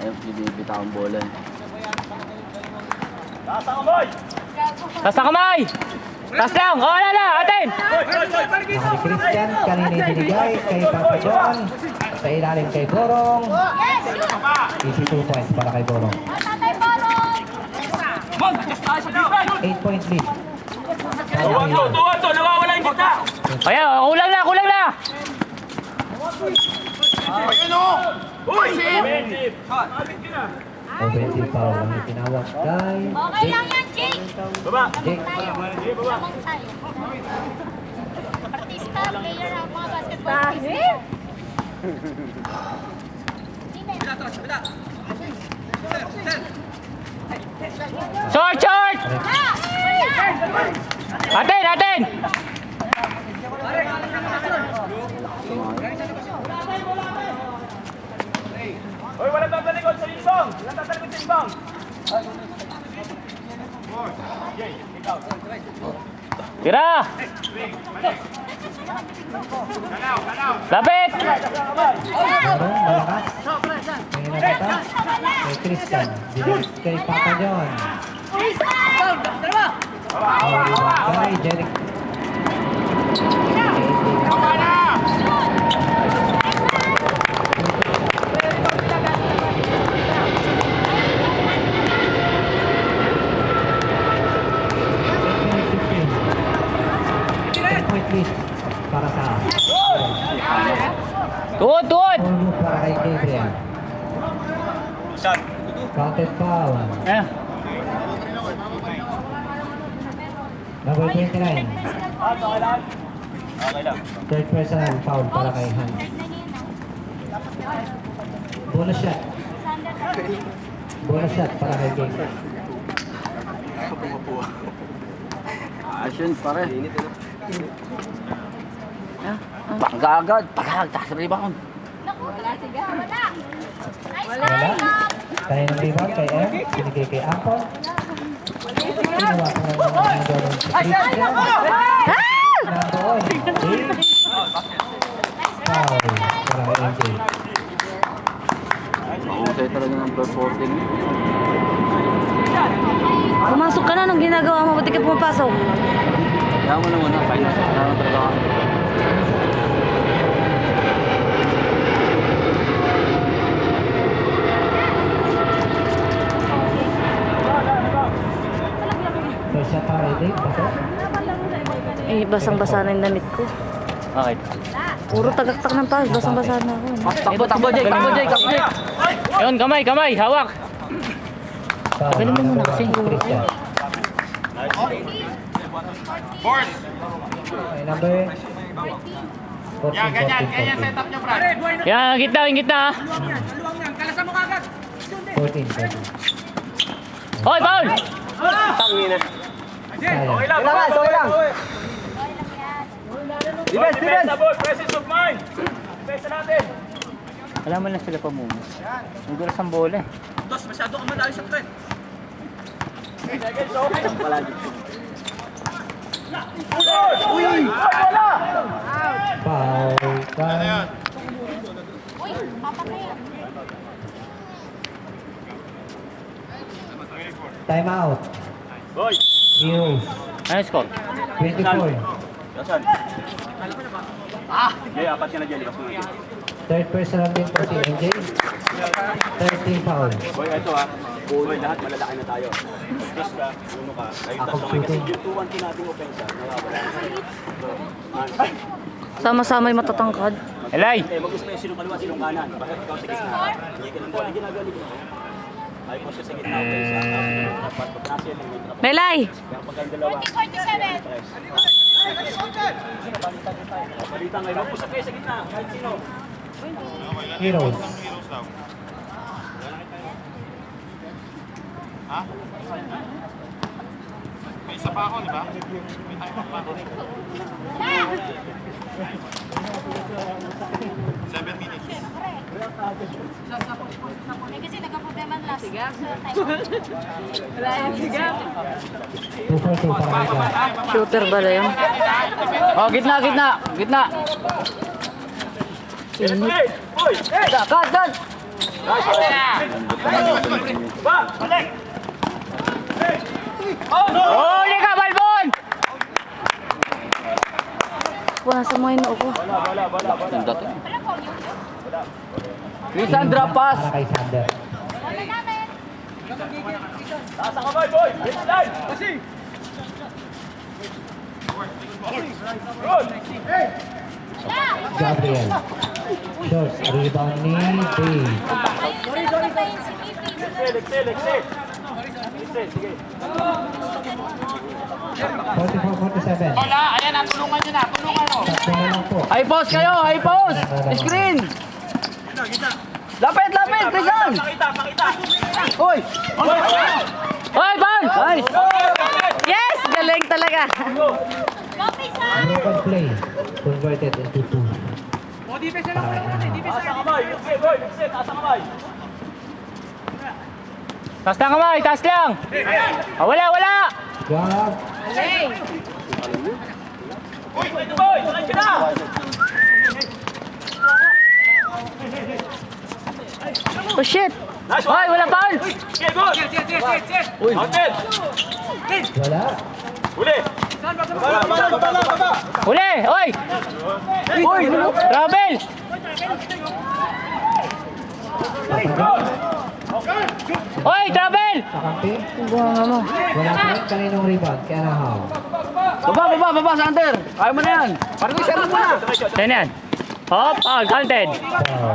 Ayaw binibita ang bola eh. Taas ang kamay! Taas na kamay! Taas lang! O, wala na! Atin! Ni Christian, kanina ibinigay kay Papa John. Sa ilalim kay Borong. Easy 2 points para kay Borong. 8 points lead. Tuwan to! Nawawala yung kita! Ayan, kulang na! Kulang na! Uy! Offensive foul ang itinawag kay Okay lang yan, Jake. Baba! Jake. Lamang tayo. Artista, player ang mga basketball. Short! Short! Atin! Atin! Uy, walang tatalikod sa limbang! Walang tatalikod sa limbang! Tira! Lapit! Borong, malakas. May nakata. Kay Christian. Bilis kay Papa John. Kay Jeric. Para sa Tuod! Tuod! Polo para kay Gabriel. Counted foul. Ayan. Number 29. Okay lang. Third personal foul para kay Han. Bonus shot. Bonus shot para kay Gabriel. Action pare. Bangga agad. Pagkag, taas na rebound. Naku, wala siya. Wala. Nice Wala. line. Kaninang rebound kay M. Binigay kay Ampon. Ginawa ko ng mga gano'n sa Christian. Nandoon. Dave. Foul para kay MJ. Mahusay talaga ng reporting. Pumasok ka na nung ginagawa mo, ba't di ka pumapasok? Kaya mo na muna. Kaya na talaga ako. First shot para kay Dave. Pasok. Eh, basang-basa na yung damit ko. Okay. Puro tagaktak ng pass, basang-basa na ako. Takbo, takbo, Jake. Takbo, Jake. Takbo, Jake. Ayun, kamay, kamay. Hawak. Foul. Tagalin mo muna kasi. Christian. Force! Okay, number 14. Yan, ganyan setup niya, Brad. Yan, gitna, yung gitna. 14. Hoy, foul! Okay lang, baba, okay lang. Defense, defense! Presence of mind! Defense natin! Alam mo lang sila pa muna. Ang gulas ang bola eh. Dos, masyado ka madali sa trend. Second, so okay. Uy! Wala! Foul. Uy, papatayan. Time out. Boy! Heroes. Ano score? 24. Nasaan? Jay, apat ka na dyan. Likas mo na. Third personal din po si MJ. 13 foul. Boy, ito ha. Boy, lahat malalaki na tayo. Just ka, uno ka. Ayun, Ako tas okay. Kasi shooting. yung 2-1 nating offensa, nawawala. Sama-sama yung matatangkad. Elay! Mag-gusto yung sinong kaliwa, sinong kanan. Bakit ikaw sa gitna? Hindi ka lang bola ginagawa dito. Ayaw mo siya sa gitna. Offensa. Dapat pagkasi yan. Melay! Kaya pag ang dalawa. 47. Balita ngayon, mag-usap kayo sa gitna. Kahit sino. Heroes. May isa pa ako, di ba? May time pa ako. 7 minutes. Eh, kasi nagka-problema last. Siga. 2-4-2 para kay Gas. Shooter ba yun? Oh, gitna, gitna. Gitna. Hey! Boy! Hey! Cut, cut! Nice! Masama yung noo ko. Yung dati. Lisandra, pass! Para kay Sander. Wala namin. Gabriel. Short. Rebound ni Dave. Ayun, si Pipi. 44-47. Wala, ayan na, tulungan nyo na, tulungan mo. Tatlo na lang po. High post kayo! High post! Screen! Lapit! Lapit! Crisan! Uy! Hoy, ball! Nice! Yes! Galing talaga. Go, Pisa! Broken play. Converted into 2. Para kay Anahaw. Taas lang kamay, taas lang! Ah, wala, wala! Grab. Oh shit! Hoy, wala foul! Uy! Wala. Huli! Hoy! Uy! Travel! Hoy, travel! Kakampi. Bunga mo. Wala pa rin kaninong rebound. Kay Anahaw. Baba, Sander! Kaya mo na yan! Parang isa mo na! Saan yan? Hop, all counted. Foul.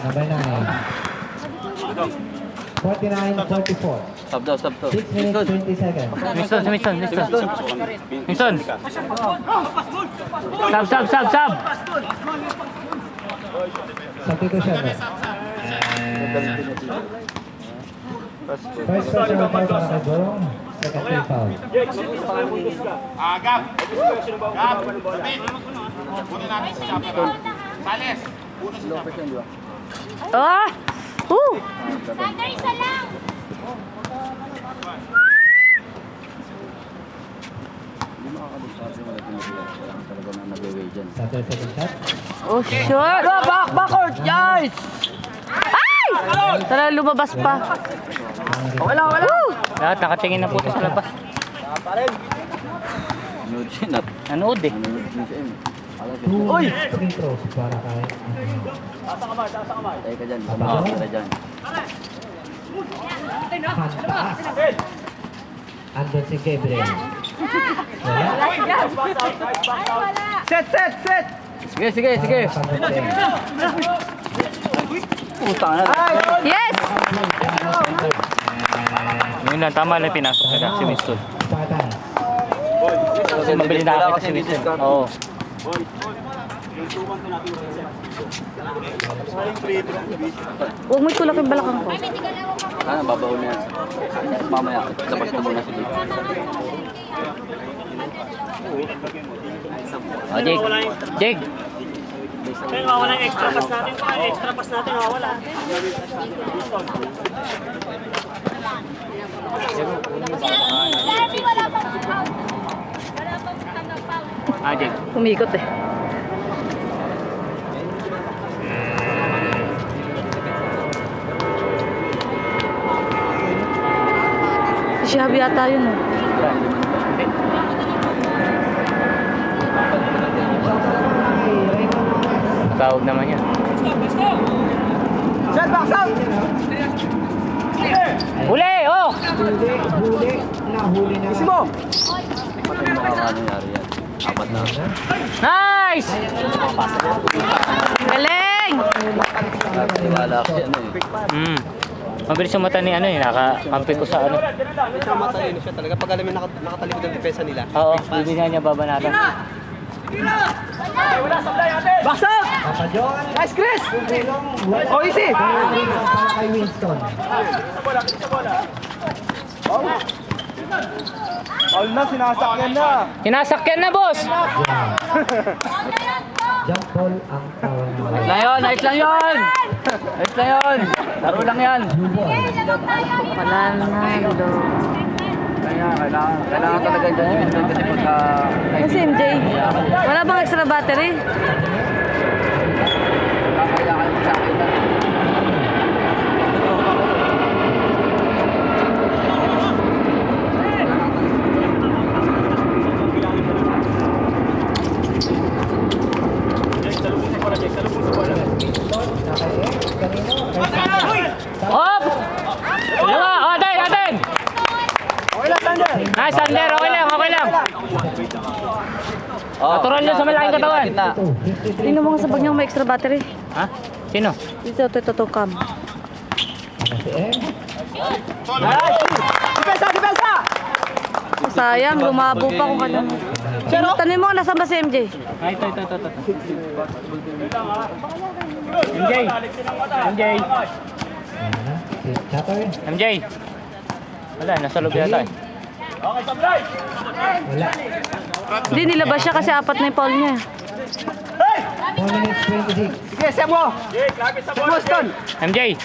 Number 9. 49-44. Stop daw, stop daw. 6 minutes 20 seconds. Winston. Winston. Sub. Substitution. First personal foul para kay Borong. Second team foul. Gab. Gab. David. Kunin natin si Chapera. Sales. Lopez yan, di ba? Ah! Sander, isa lang. Hindi makakadiscard yung wala tinagyan. Kailangan talaga na nag-away dyan. Sander second shot. Oh shit! Backward! Yes! Ay! Tara, lumabas pa. Wala! Lahat nakatingin na po sa labas. Nanood siya na. Nanood eh. Nanood din siya eh. Alam siya. 2 Uy! free throws para kay Tayo ka dyan. Sama ka dyan. Pantaas. Andun si Gabriel. Wala. Set! Sige! Putang na. Yes! Yun lang, tama lang pinasok nila si Winston. Spartans. Kasi mabili nakakita si Winston. Oo. Huwag mo itulak yung balakang ko. Babaon na yan. Mamaya, dapat mo muna si Dave. Oh, Jake. Kaya mawala yung extra pass natin. Extra pass natin mawala. Larry, wala pang foul. Wala pang foul. Ah, Jake. Umikot eh. Si Shihab yata yun oh. Tawag naman yan. Set, box out! Huli! Oh! Huli. Nahuli na. Mo! Patay mo ka nangyari yan. Apat na. Nice! Galing! Wala kasi ano eh. Mabilis yung mata ni ano eh. Nakakampi ko sa ano. Matalino siya talaga. Pag alam mo nakatalikod ang depensa nila. Oo, hindi nga niya babanatan. Box out! Papa John. Nice, Chris! Oh, easy! Para kay Winston. All na, sinasakyan na. Sinasakyan na, boss! Jump ball ang foul mo. Nice lang yun! Laro lang yan. Blue ball. Wala na, do. Kailangan talaga dyan yung Winston kasi pagka... Kasi MJ, wala bang extra battery? Kailangan mo sa akin na. Hop! Dalawa! O, atin! Atin! Nice, Sander! Okay lang, okay lang! Natural yun sa malaking katawan. Tingnan mo nga sa bag niya may extra battery. Ha? Sino? Ito, kam. Si M. Sayang, lumabo pa kung ano. Tanong mo, nasaan ba si MJ? Ah, ito. MJ! MJ! Ayan na. Si Chatter. MJ! Wala, nasa loob yata eh. Wala. Hindi, nilabas siya kasi apat na yung foul niya. 4 minutes 26. Sige, set mo! Boston! MJ!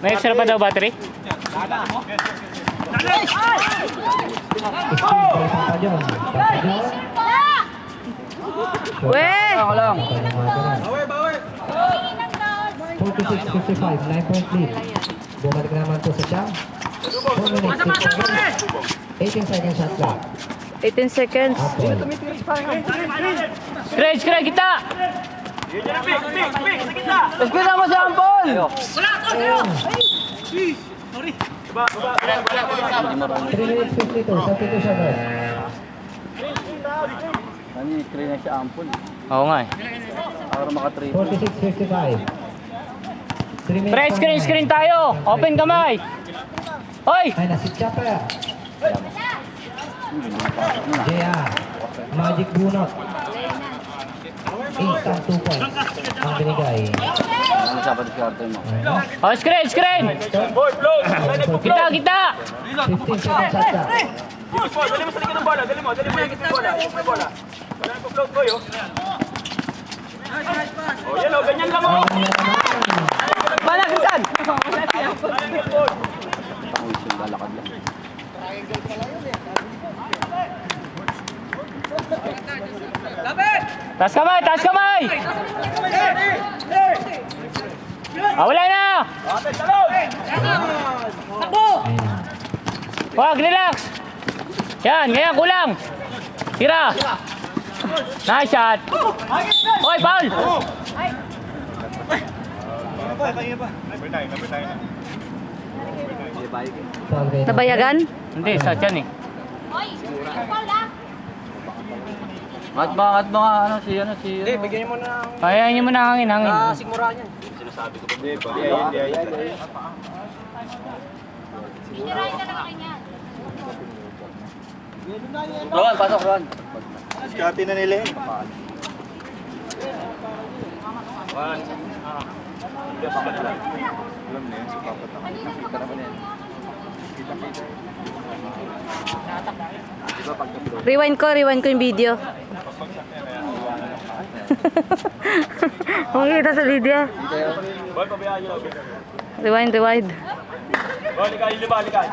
May extra pa daw battery? Papa John. Papa John. Weh! Ako lang. 46-55, 9-point lead. Bumalik naman po sa Chang. 4 minutes, 6 seconds. 18 seconds shot clock. 18 seconds. Apple. Scratch, kita! Eskwela mo si Ampon! 3 minutes 52, substitution siya doon. Ano yung screen na si Ampon? Oo nga eh. Para maka-3. 46-55. 3 minutes. Pre, screen tayo! Open kamay! Hoy! Ay, nasi Chopper. JR. Magic Bunot. Instant 2 points. Ang binigay. Ano sa pati-swerte mo? Oh, screen! Kita! 15 seconds shot clock. Dali mo sa likod ng bola, dali mo yung bola. Wala nang float boy, oh. Oh, yan oh, ganyan lang oh. Balagisan! Pang-wish yung lalakad lang. Taas kamay! Ah, wala na! Ayun. Wag, relax! Yan, ganyan, kulang! Tira! Nice shot! Hoy, foul! Foul kayo. Nabayagan? Hindi, sa tiyan eh. Hoy, foul ah. At mga ano si ano. Bigyan mo na Kaya nyo mo na hangin. sigmura niyan. Sinasabi ko pa. Pinirahin ka ng akin yan. Ron, pasok Ron. Diskarte na nila eh. Rewind ko yung video. Makikita sa video. Boy, pabayaan nyo. Rewind. Boy, likay, lima, likay.